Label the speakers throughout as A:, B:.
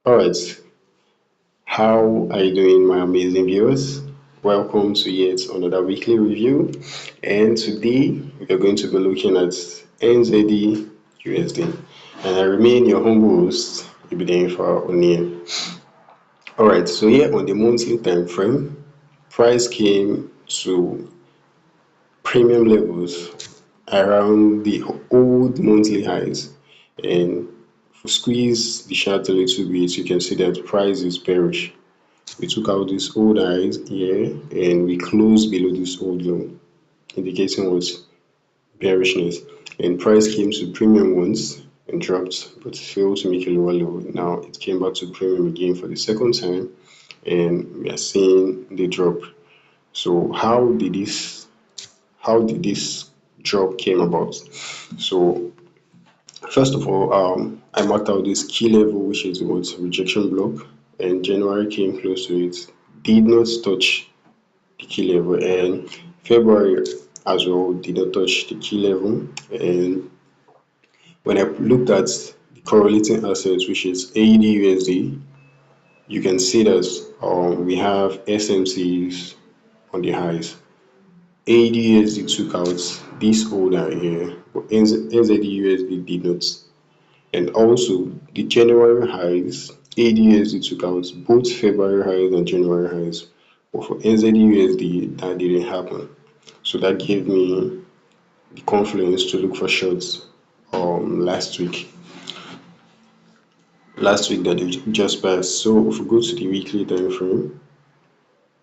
A: All right, how are you doing, my amazing viewers? Welcome to yet another weekly review. And today we are going to be looking at NZDUSD. And I remain your humble host, Ibidenfa O'Neill. All right, so here on the monthly time frame, price came to premium levels around the old monthly highs. And if we squeeze the chart a little bit, you can see that price is bearish. We took out this old highs here and we closed below this old low, indicating what bearishness. And price came to premium once and dropped, but failed to make a lower low. Now it came back to premium again for the second time, and we are seeing the drop. So how did this drop came about? So first of all, I marked out this key level, which is what rejection block, and January came close to it, did not touch the key level, and February as well did not touch the key level. And when I looked at the correlating assets, which is AUD you can see that we have SMCs on the highs. AUD took out this order here, but NZDUSD did not. And also the January highs, AUD took out both February highs and January highs. But for NZDUSD, that didn't happen. So that gave me the confidence to look for shorts last week. Last week that just passed. So if we go to the weekly time frame,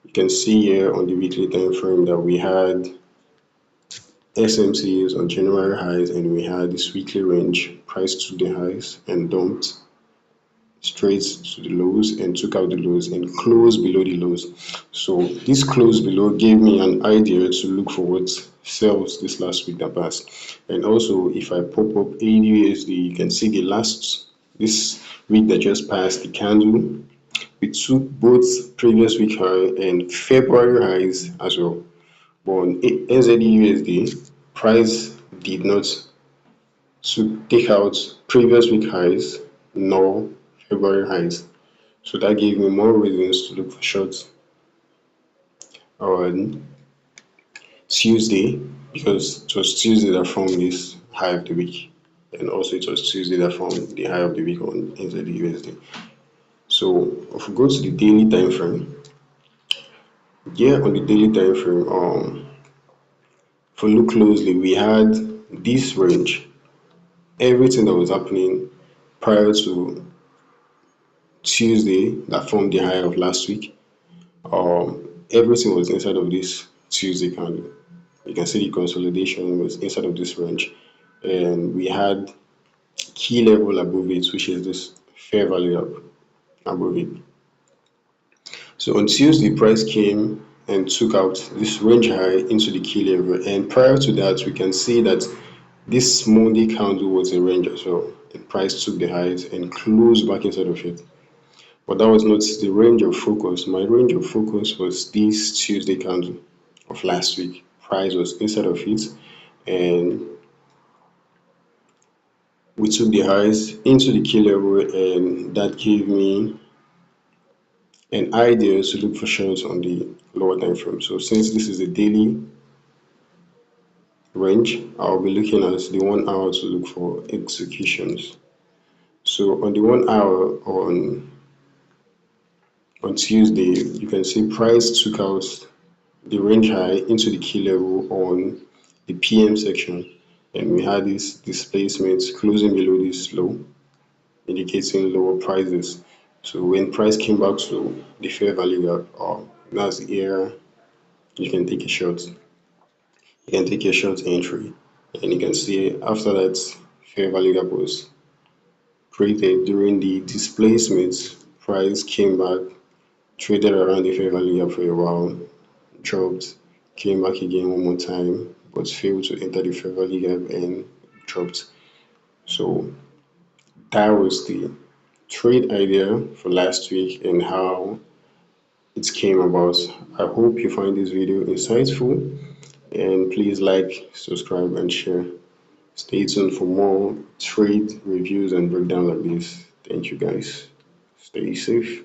A: you can see here on the weekly time frame that we had SMCs on January highs and we had this weekly range price to the highs and dumped straight to the lows and took out the lows and closed below the lows. So this close below gave me an idea to look for what sells this last week that passed. And also if I pop up AUSD, you can see the last this week that just passed, the candle, we took both previous week high and February highs as well. But on NZDUSD, price did not take out previous week highs nor February highs. So that gave me more reasons to look for shorts on Tuesday, because it was Tuesday that formed this high of the week, and also it was Tuesday that formed the high of the week on NZDUSD. So if we go to the daily time frame, here on the daily time frame, if we look closely, we had this range. Everything that was happening prior to Tuesday that formed the high of last week, everything was inside of this Tuesday candle. You can see the consolidation was inside of this range, and we had key level above it, which is this fair value up above it. So on Tuesday, price came and took out this range high into the key level, and prior to that, we can see that this Monday candle was a range as well. And price took the highs and closed back inside of it. But that was not the range of focus. My range of focus was this Tuesday candle of last week. Price was inside of it, and we took the highs into the key level, and that gave me an idea to look for shorts on the lower time frame. So since this is a daily range, I'll be looking at the 1 hour to look for executions. So on the 1 hour on Tuesday, you can see price took out the range high into the key level on the PM section, and we had this displacement closing below this low, indicating lower prices. So when price came back to the fair value gap, that's the area you can take a short. You can take a short entry, and you can see after that fair value gap was created during the displacement, price came back, traded around the fair value gap for a while, dropped, came back again one more time, but failed to enter the fair value gap and dropped. So that was the trade idea for last week and how it came about. I hope you find this video insightful, and please like, subscribe, and share. Stay tuned for more trade reviews and breakdowns like this. Thank you guys. Stay safe.